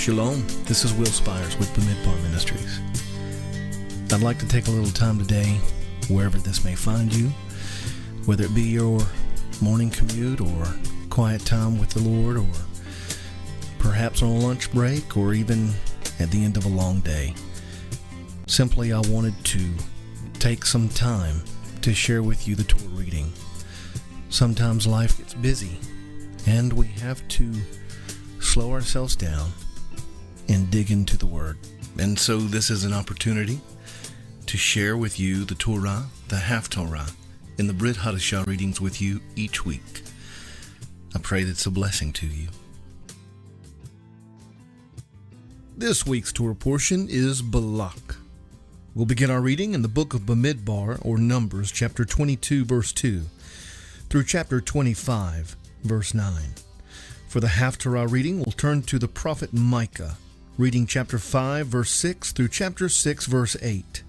Shalom, this is Will Spires with Bamidbar Ministries. I'd like to take a little time today, wherever this may find you, whether it be your morning commute or quiet time with the Lord, or perhaps on a lunch break, or even at the end of a long day. Simply, I wanted to take some time to share with you the Torah reading. Sometimes life gets busy, and we have to slow ourselves down and dig into the Word. And so this is an opportunity to share with you the Torah, the Haftarah, and the Brit Chadasha readings with you each week. I pray that it's a blessing to you. This week's Torah portion is Balak. We'll begin our reading in the book of Bamidbar, or Numbers, chapter 22, verse 2, through chapter 25, verse 9. For the Haftarah reading, we'll turn to the prophet Micah, reading chapter 5, verse 6 through chapter 6, verse 8.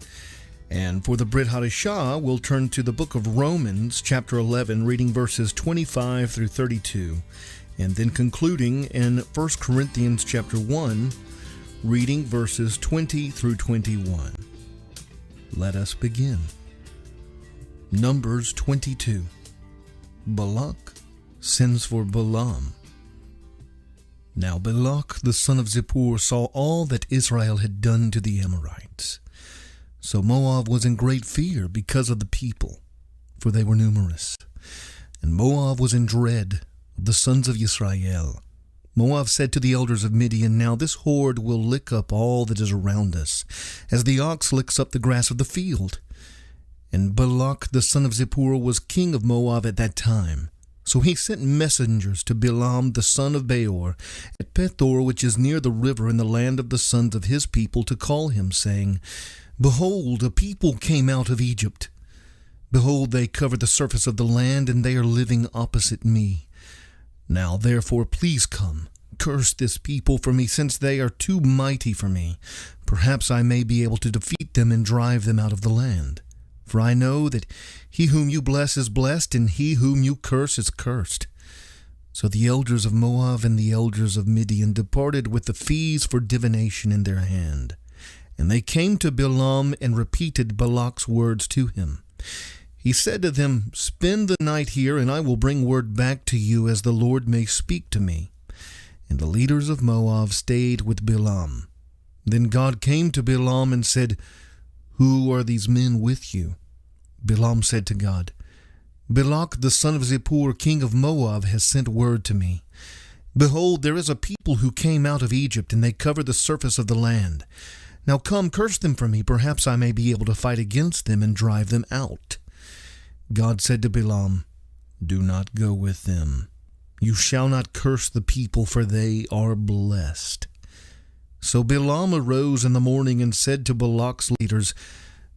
And for the Brit Chadasha, we'll turn to the book of Romans, chapter 11, reading verses 25 through 32, and then concluding in 1 Corinthians chapter 1, reading verses 20 through 21. Let us begin. Numbers 22. Balak sends for Balaam. Now Balak the son of Zippor saw all that Israel had done to the Amorites. So Moab was in great fear because of the people, for they were numerous. And Moab was in dread of the sons of Israel. Moab said to the elders of Midian, Now this horde will lick up all that is around us, as the ox licks up the grass of the field. And Balak the son of Zippor was king of Moab at that time. So he sent messengers to Balaam the son of Beor at Pethor, which is near the river in the land of the sons of his people, to call him, saying, Behold, a people came out of Egypt. Behold, they cover the surface of the land, and they are living opposite me. Now therefore please come, curse this people for me, since they are too mighty for me. Perhaps I may be able to defeat them and drive them out of the land. For I know that he whom you bless is blessed, and he whom you curse is cursed. So the elders of Moab and the elders of Midian departed with the fees for divination in their hand. And they came to Balaam and repeated Balak's words to him. He said to them, Spend the night here, and I will bring word back to you as the Lord may speak to me. And the leaders of Moab stayed with Balaam. Then God came to Balaam and said, Who are these men with you? Balaam said to God, Balak the son of Zippor, king of Moab, has sent word to me. Behold, there is a people who came out of Egypt, and they cover the surface of the land. Now come, curse them for me. Perhaps I may be able to fight against them and drive them out. God said to Balaam, Do not go with them. You shall not curse the people, for they are blessed. So Balaam arose in the morning and said to Balak's leaders,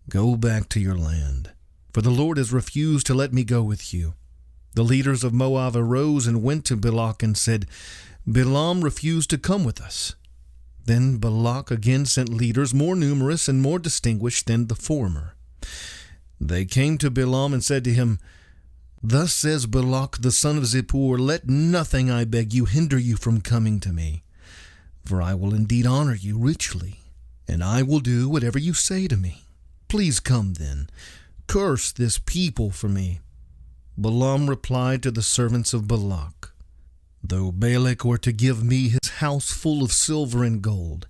Go back to your land, for the Lord has refused to let me go with you. The leaders of Moab arose and went to Balak and said, Balaam refused to come with us. Then Balak again sent leaders more numerous and more distinguished than the former. They came to Balaam and said to him, Thus says Balak the son of Zippor, Let nothing, I beg you, hinder you from coming to me. For I will indeed honor you richly, and I will do whatever you say to me. Please come then, curse this people for me. Balaam replied to the servants of Balak, Though Balak were to give me his house full of silver and gold,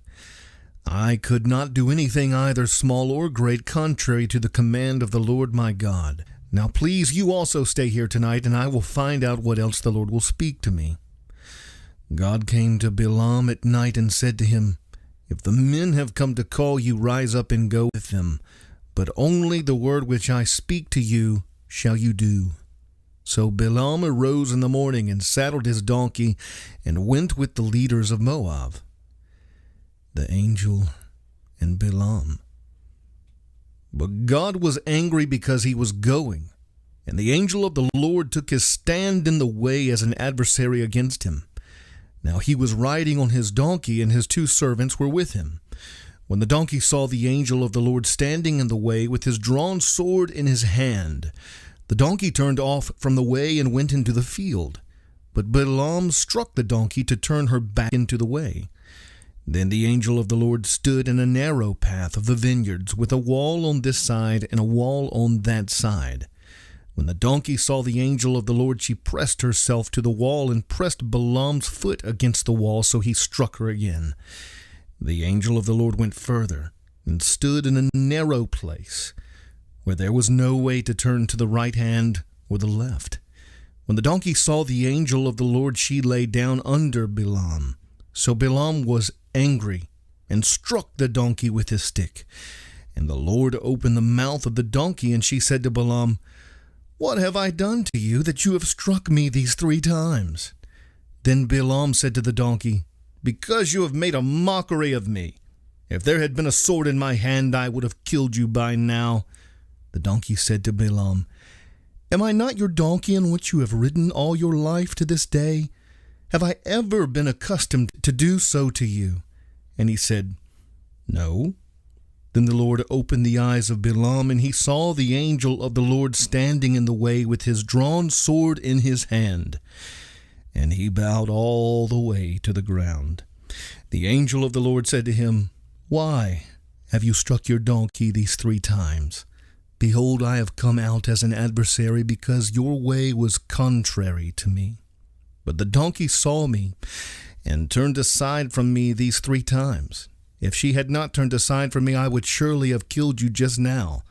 I could not do anything either small or great contrary to the command of the Lord my God. Now please you also stay here tonight, and I will find out what else the Lord will speak to me. God came to Balaam at night and said to him, If the men have come to call you, rise up and go with them, but only the word which I speak to you shall you do. So Balaam arose in the morning and saddled his donkey and went with the leaders of Moab. The angel and Balaam. But God was angry because he was going, and the angel of the Lord took his stand in the way as an adversary against him. Now he was riding on his donkey, and his two servants were with him. When the donkey saw the angel of the Lord standing in the way with his drawn sword in his hand, the donkey turned off from the way and went into the field. But Balaam struck the donkey to turn her back into the way. Then the angel of the Lord stood in a narrow path of the vineyards, with a wall on this side and a wall on that side. When the donkey saw the angel of the Lord, she pressed herself to the wall and pressed Balaam's foot against the wall, so he struck her again. The angel of the Lord went further and stood in a narrow place, where there was no way to turn to the right hand or the left. When the donkey saw the angel of the Lord, she lay down under Balaam. So Balaam was angry and struck the donkey with his stick. And the Lord opened the mouth of the donkey, and she said to Balaam, "What have I done to you that you have struck me these 3 times?" Then Balaam said to the donkey, "Because you have made a mockery of me. If there had been a sword in my hand, I would have killed you by now." The donkey said to Balaam, "Am I not your donkey on which you have ridden all your life to this day? Have I ever been accustomed to do so to you?" And he said, "No." Then the Lord opened the eyes of Balaam, and he saw the angel of the Lord standing in the way with his drawn sword in his hand. And he bowed all the way to the ground. The angel of the Lord said to him, "Why have you struck your donkey these 3 times? Behold, I have come out as an adversary, because your way was contrary to me. But the donkey saw me and turned aside from me these 3 times. If she had not turned aside from me, I would surely have killed you just now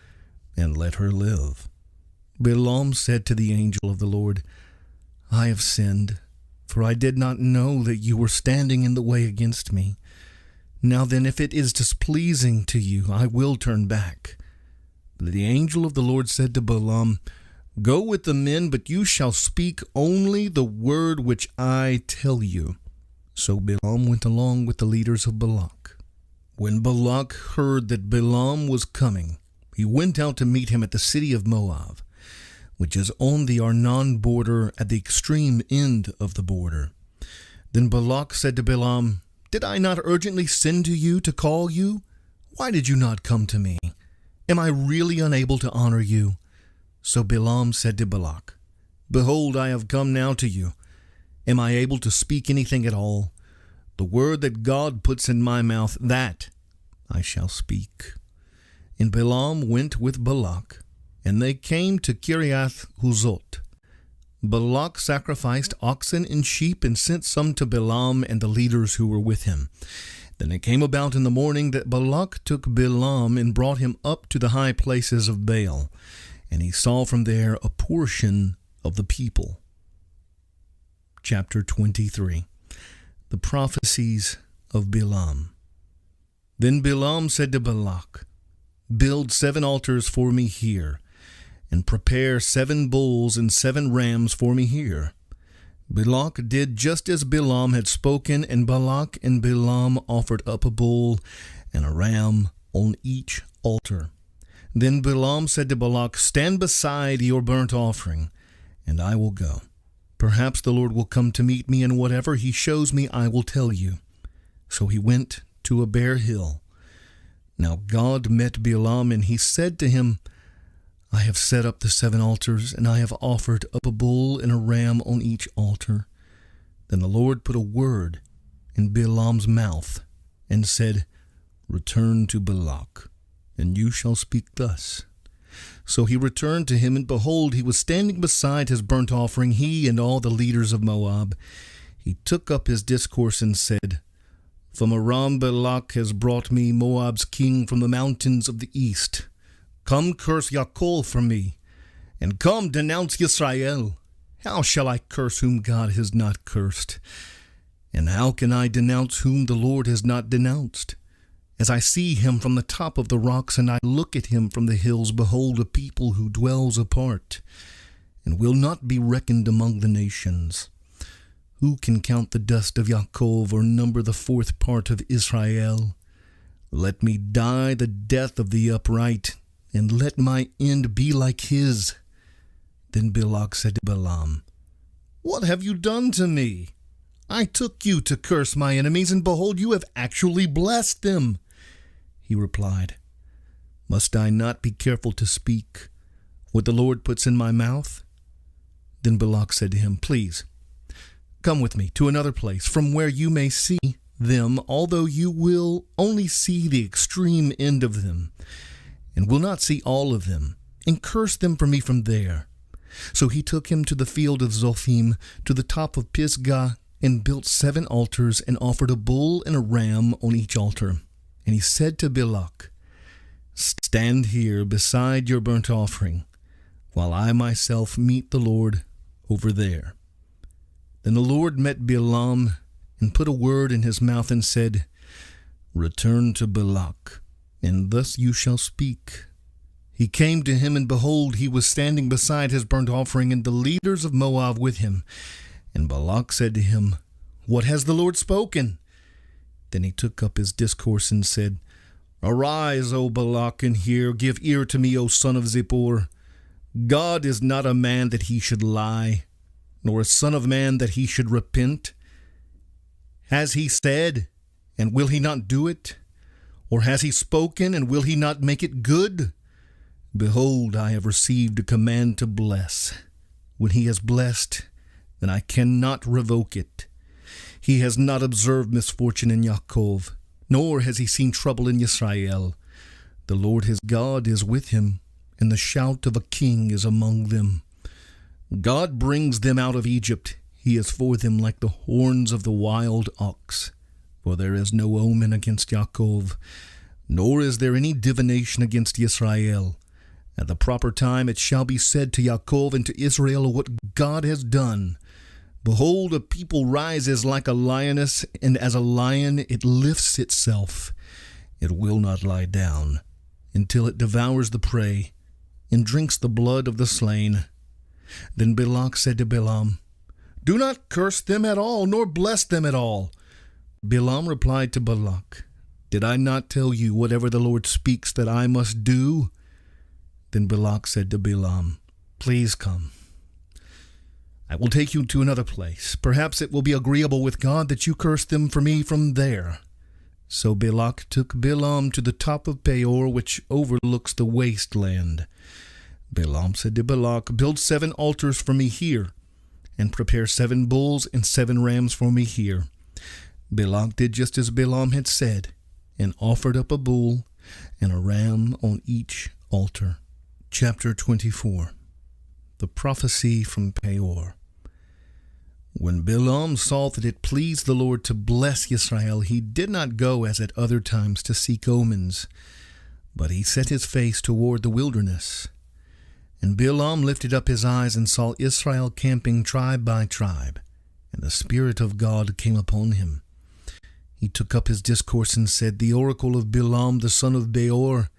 and let her live." Balaam said to the angel of the Lord, "I have sinned, for I did not know that you were standing in the way against me. Now then, if it is displeasing to you, I will turn back." But the angel of the Lord said to Balaam, "Go with the men, but you shall speak only the word which I tell you." So Balaam went along with the leaders of Balak. When Balak heard that Balaam was coming, he went out to meet him at the city of Moab, which is on the Arnon border at the extreme end of the border. Then Balak said to Balaam, "Did I not urgently send to you to call you? Why did you not come to me? Am I really unable to honor you?" So Balaam said to Balak, "Behold, I have come now to you. Am I able to speak anything at all? The word that God puts in my mouth, that I shall speak." And Balaam went with Balak, and they came to Kiriath Huzot. Balak sacrificed oxen and sheep and sent some to Balaam and the leaders who were with him. Then it came about in the morning that Balak took Balaam and brought him up to the high places of Baal, and he saw from there a portion of the people. Chapter 23. The prophecies of Balaam. Then Balaam said to Balak, "Build 7 altars for me here, and prepare 7 bulls and 7 rams for me here." Balak did just as Balaam had spoken, and Balak and Balaam offered up a bull and a ram on each altar. Then Balaam said to Balak, "Stand beside your burnt offering, and I will go. Perhaps the Lord will come to meet me, and whatever he shows me I will tell you." So he went to a bare hill. Now God met Balaam, and he said to him, "I have set up the 7 altars, and I have offered up a bull and a ram on each altar." Then the Lord put a word in Balaam's mouth, and said, "Return to Balak, and you shall speak thus." So he returned to him, and behold, he was standing beside his burnt offering, he and all the leaders of Moab. He took up his discourse and said, "From Aram Balak has brought me Moab's king from the mountains of the east. Come curse Yaakov for me, and come denounce Yisrael. How shall I curse whom God has not cursed? And how can I denounce whom the Lord has not denounced? As I see him from the top of the rocks, and I look at him from the hills, behold, a people who dwells apart, and will not be reckoned among the nations. Who can count the dust of Yaakov, or number the 4th part of Israel? Let me die the death of the upright, and let my end be like his." Then Balak said to Balaam, "What have you done to me? I took you to curse my enemies, and behold, you have actually blessed them." He replied, "Must I not be careful to speak what the Lord puts in my mouth?" Then Balak said to him, "Please, come with me to another place from where you may see them, although you will only see the extreme end of them, and will not see all of them, and curse them for me from there. So he took him to the field of Zophim, to the top of Pisgah, and built 7 altars, and offered a bull and a ram on each altar. And he said to Balak, Stand here beside your burnt offering, while I myself meet the Lord over there. Then the Lord met Balaam, and put a word in his mouth, and said, Return to Balak, and thus you shall speak. He came to him, and behold, he was standing beside his burnt offering, and the leaders of Moab with him. And Balak said to him, What has the Lord spoken? Then he took up his discourse and said, Arise, O Balak, and hear, give ear to me, O son of Zippor. God is not a man that he should lie, nor a son of man that he should repent. Has he said, and will he not do it? Or has he spoken, and will he not make it good? Behold, I have received a command to bless. When he has blessed, then I cannot revoke it. He has not observed misfortune in Yaakov, nor has he seen trouble in Israel. The Lord his God is with him, and the shout of a king is among them. God brings them out of Egypt. He is for them like the horns of the wild ox. For there is no omen against Yaakov, nor is there any divination against Israel. At the proper time it shall be said to Yaakov and to Israel what God has done. Behold, a people rises like a lioness, and as a lion it lifts itself. It will not lie down until it devours the prey and drinks the blood of the slain. Then Balak said to Balaam, Do not curse them at all, nor bless them at all. Balaam replied to Balak, Did I not tell you whatever the Lord speaks that I must do? Then Balak said to Balaam, Please come. I will take you to another place. Perhaps it will be agreeable with God that you curse them for me from there. So Balak took Balaam to the top of Peor, which overlooks the wasteland. Balaam said to Balak, Build 7 altars for me here, and prepare 7 bulls and 7 rams for me here. Balak did just as Balaam had said, and offered up a bull and a ram on each altar. Chapter 24. The prophecy from Peor. When Balaam saw that it pleased the Lord to bless Israel, he did not go as at other times to seek omens, but he set his face toward the wilderness. And Balaam lifted up his eyes and saw Israel camping tribe by tribe, and the Spirit of God came upon him. He took up his discourse and said, The oracle of Balaam the son of Beor,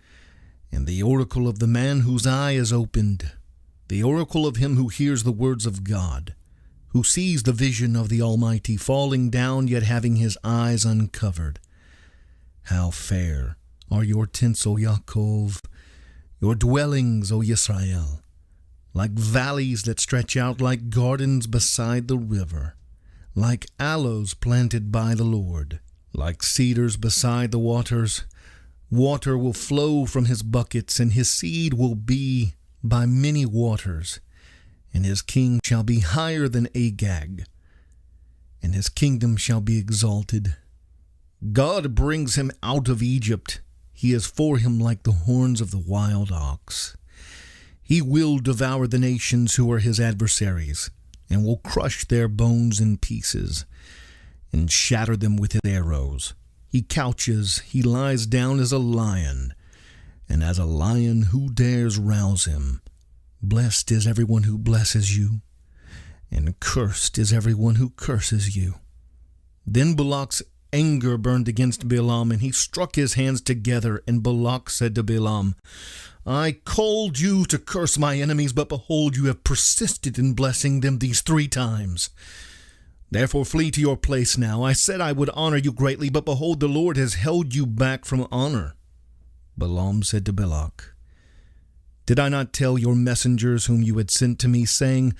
and the oracle of the man whose eye is opened, the oracle of him who hears the words of God, who sees the vision of the Almighty falling down, yet having his eyes uncovered. How fair are your tents, O Yaakov, your dwellings, O Yisrael, like valleys that stretch out like gardens beside the river, like aloes planted by the Lord, like cedars beside the waters. Water will flow from his buckets, and his seed will be by many waters, and his king shall be higher than Agag, and his kingdom shall be exalted. God brings him out of Egypt. He is for him like the horns of the wild ox. He will devour the nations who are his adversaries, and will crush their bones in pieces, and shatter them with his arrows. He couches, he lies down as a lion, and as a lion who dares rouse him? Blessed is everyone who blesses you, and cursed is everyone who curses you. Then Balak's anger burned against Balaam, and he struck his hands together, and Balak said to Balaam, I called you to curse my enemies, but behold, you have persisted in blessing them these 3 times. Therefore flee to your place now. I said I would honor you greatly, but behold, the Lord has held you back from honor. Balaam said to Balak, Did I not tell your messengers whom you had sent to me, saying,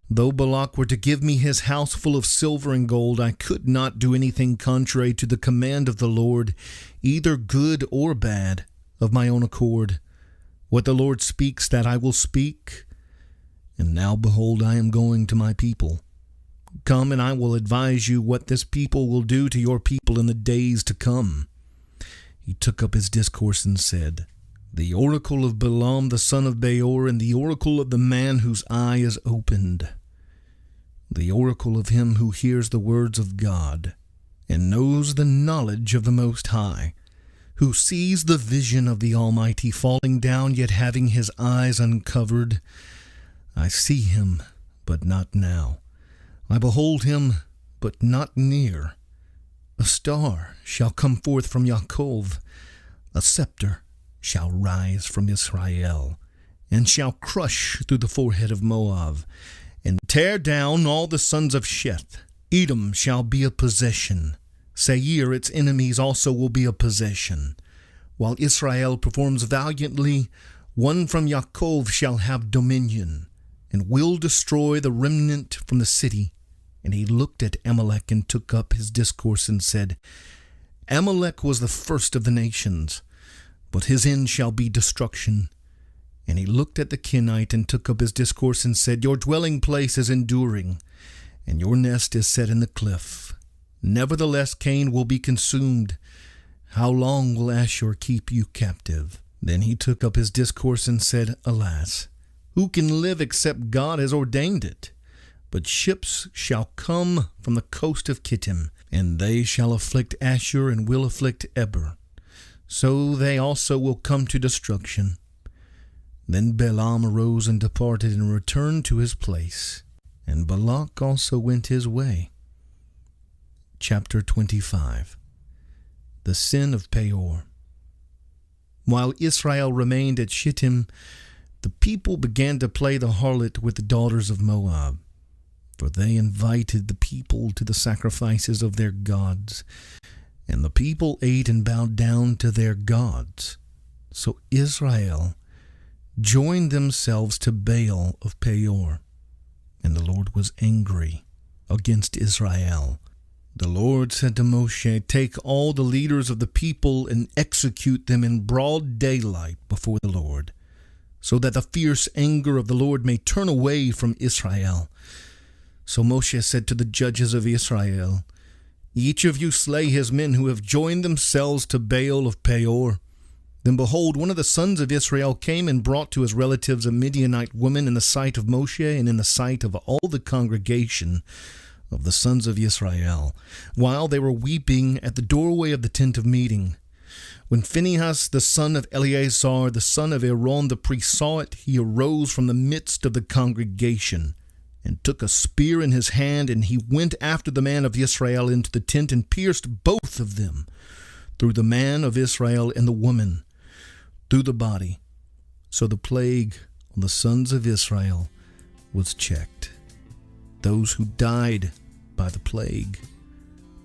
Though Balak were to give me his house full of silver and gold, I could not do anything contrary to the command of the Lord, either good or bad, of my own accord. What the Lord speaks, that I will speak. And now, behold, I am going to my people. Come, and I will advise you what this people will do to your people in the days to come. He took up his discourse and said, The oracle of Balaam the son of Beor, and the oracle of the man whose eye is opened, the oracle of him who hears the words of God, and knows the knowledge of the Most High, who sees the vision of the Almighty falling down, yet having his eyes uncovered. I see him, but not now. I behold him, but not near. A star shall come forth from Yaakov, a scepter shall rise from Israel, and shall crush through the forehead of Moab, and tear down all the sons of Sheth. Edom shall be a possession. Seir, its enemies, also will be a possession. While Israel performs valiantly, one from Yaakov shall have dominion, and will destroy the remnant from the city. And he looked at Amalek and took up his discourse and said, Amalek was the first of the nations, but his end shall be destruction. And he looked at the Kenite and took up his discourse and said, Your dwelling place is enduring, and your nest is set in the cliff. Nevertheless, Cain will be consumed. How long will Ashur keep you captive? Then he took up his discourse and said, Alas, who can live except God has ordained it? But ships shall come from the coast of Kittim, and they shall afflict Ashur and will afflict Eber. So they also will come to destruction. Then Balaam arose and departed and returned to his place, and Balak also went his way. Chapter 25. The sin of Peor. While Israel remained at Shittim, the people began to play the harlot with the daughters of Moab, for they invited the people to the sacrifices of their gods, and the people ate and bowed down to their gods. So Israel joined themselves to Baal of Peor, and the Lord was angry against Israel. The Lord said to Moshe, Take all the leaders of the people and execute them in broad daylight before the Lord, so that the fierce anger of the Lord may turn away from Israel. So Moshe said to the judges of Israel, Each of you slay his men who have joined themselves to Baal of Peor. Then behold, one of the sons of Israel came and brought to his relatives a Midianite woman in the sight of Moshe and in the sight of all the congregation of the sons of Israel, while they were weeping at the doorway of the tent of meeting. When Phinehas the son of Eleazar, the son of Aaron the priest, saw it, he arose from the midst of the congregation, and took a spear in his hand, and he went after the man of Israel into the tent, and pierced both of them, through the man of Israel and the woman, through the body. So the plague on the sons of Israel was checked. Those who died by the plague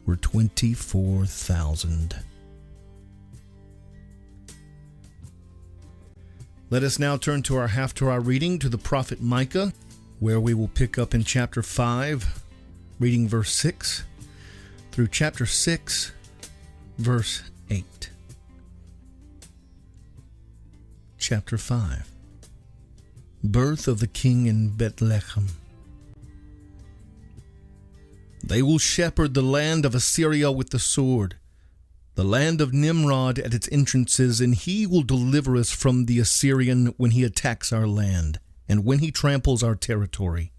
were 24,000. Let us now turn to our Haftarah reading to the prophet Micah, where we will pick up in chapter 5, reading verse 6, through chapter 6, verse 8. Chapter 5. Birth of the king in Bethlehem. They will shepherd the land of Assyria with the sword, the land of Nimrod at its entrances, and he will deliver us from the Assyrian when he attacks our land, and when he tramples our territory.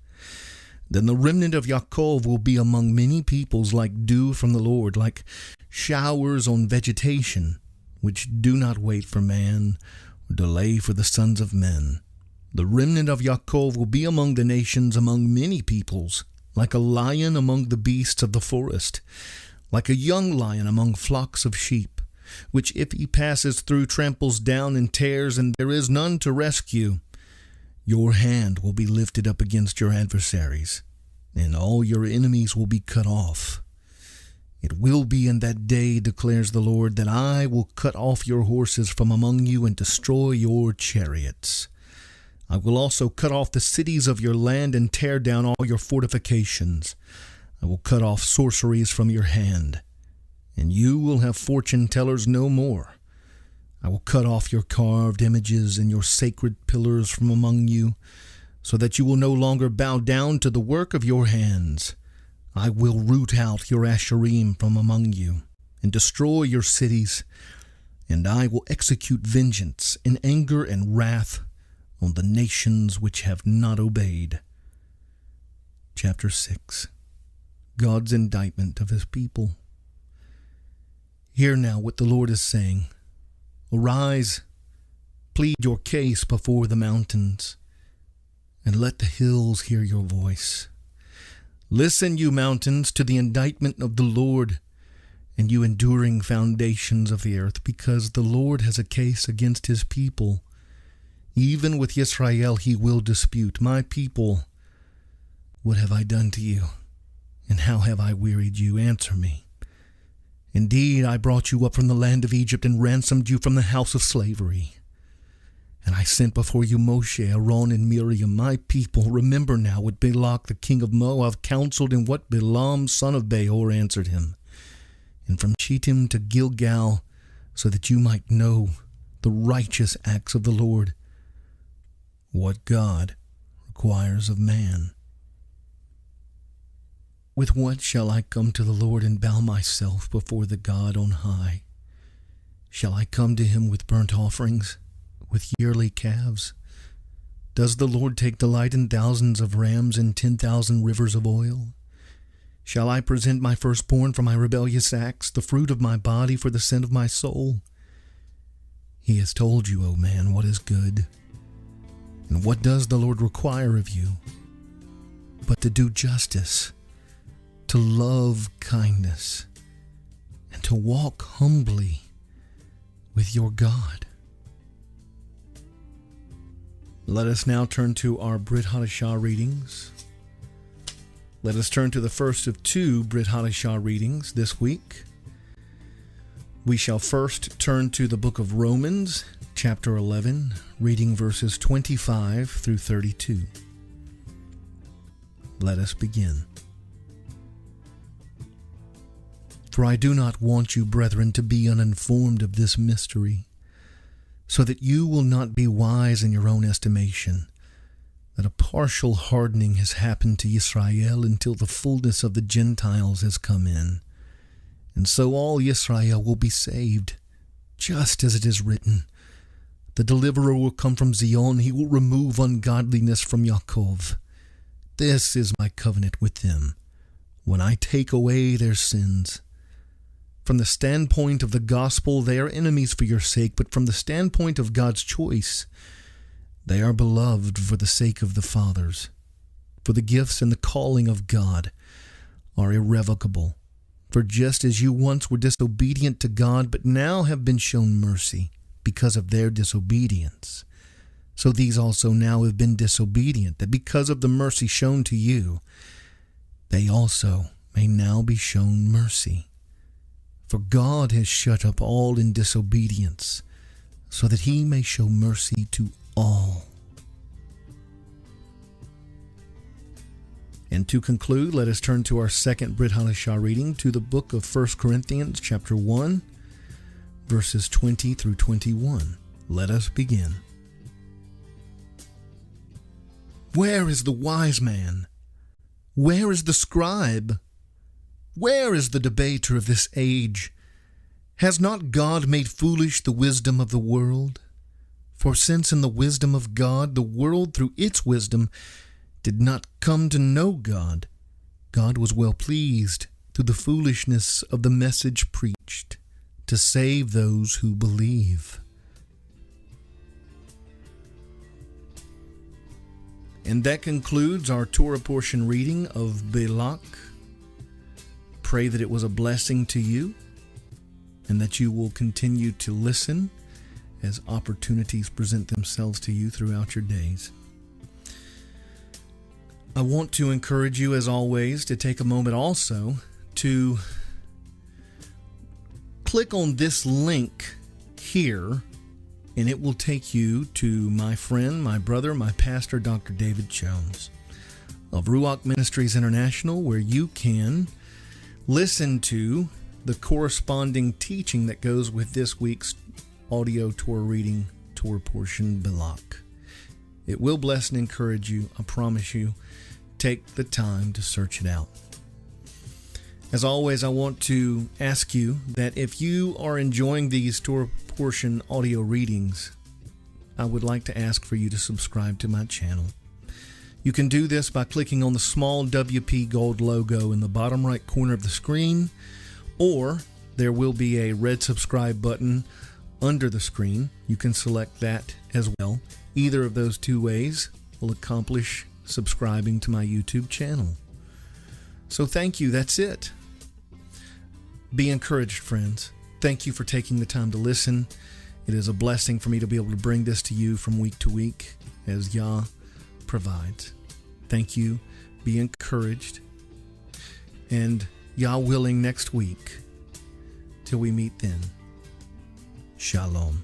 Then the remnant of Yaakov will be among many peoples like dew from the Lord, like showers on vegetation, which do not wait for man, or delay for the sons of men. The remnant of Yaakov will be among the nations, among many peoples, like a lion among the beasts of the forest, like a young lion among flocks of sheep, which if he passes through tramples down and tears, and there is none to rescue. Your hand will be lifted up against your adversaries, and all your enemies will be cut off. It will be in that day, declares the Lord, that I will cut off your horses from among you and destroy your chariots. I will also cut off the cities of your land and tear down all your fortifications. I will cut off sorceries from your hand, and you will have fortune tellers no more. I will cut off your carved images and your sacred pillars from among you, so that you will no longer bow down to the work of your hands. I will root out your Asherim from among you, and destroy your cities, and I will execute vengeance in anger and wrath on the nations which have not obeyed. Chapter 6. God's indictment of his people. Hear now what the Lord is saying. Arise, plead your case before the mountains, and let the hills hear your voice. Listen, you mountains, to the indictment of the Lord, and you enduring foundations of the earth, because the Lord has a case against his people. Even with Israel he will dispute. My people, what have I done to you, and how have I wearied you? Answer me. Indeed, I brought you up from the land of Egypt and ransomed you from the house of slavery. And I sent before you Moshe, Aaron, and Miriam, my people. Remember now what Balak, the king of Moab, counseled, and what Balaam, son of Beor, answered him. And from Shittim to Gilgal, so that you might know the righteous acts of the Lord, what God requires of man. With what shall I come to the Lord and bow myself before the God on high? Shall I come to him with burnt offerings, with yearly calves? Does the Lord take delight in thousands of rams and 10,000 rivers of oil? Shall I present my firstborn for my rebellious acts, the fruit of my body for the sin of my soul? He has told you, O man, what is good. And what does the Lord require of you? But to do justice, to love kindness, and to walk humbly with your God. Let us now turn to our Brit Chadasha readings. Let us turn to the first of two Brit Chadasha readings this week. We shall first turn to the book of Romans, chapter 11, reading verses 25 through 32. Let us begin. For I do not want you, brethren, to be uninformed of this mystery, so that you will not be wise in your own estimation, that a partial hardening has happened to Israel until the fullness of the Gentiles has come in. And so all Israel will be saved, just as it is written, the deliverer will come from Zion, he will remove ungodliness from Yaakov. This is my covenant with them, when I take away their sins. From the standpoint of the gospel, they are enemies for your sake, but from the standpoint of God's choice, they are beloved for the sake of the fathers. For the gifts and the calling of God are irrevocable. For just as you once were disobedient to God, but now have been shown mercy because of their disobedience, so these also now have been disobedient, that because of the mercy shown to you, they also may now be shown mercy. For God has shut up all in disobedience, so that he may show mercy to all. And to conclude, let us turn to our second Brit Chadasha reading, to the book of 1 Corinthians, chapter 1, verses 20 through 21. Let us begin. Where is the wise man? Where is the scribe? Where is the debater of this age? Has not God made foolish the wisdom of the world? For since in the wisdom of God, the world through its wisdom did not come to know God, God was well pleased through the foolishness of the message preached to save those who believe. And that concludes our Torah portion reading of Balak. Pray that it was a blessing to you, and that you will continue to listen as opportunities present themselves to you throughout your days. I want to encourage you, as always, to take a moment also to click on this link here, and it will take you to my friend, my brother, my pastor, Dr. David Jones of Ruach Ministries International, where you can listen to the corresponding teaching that goes with this week's audio Torah reading, Torah portion, Balak. It will bless and encourage you, I promise you. Take the time to search it out. As always, I want to ask you that if you are enjoying these Torah Portion audio readings, I would like to ask for you to subscribe to my channel. You can do this by clicking on the small WP Gold logo in the bottom right corner of the screen, or there will be a red subscribe button under the screen. You can select that as well. Either of those two ways will accomplish subscribing to my YouTube channel. So thank you. That's it. Be encouraged, friends. Thank you for taking the time to listen. It is a blessing for me to be able to bring this to you from week to week as Yah provides. Thank you. Be encouraged. And Yah willing, next week, till we meet then. Shalom.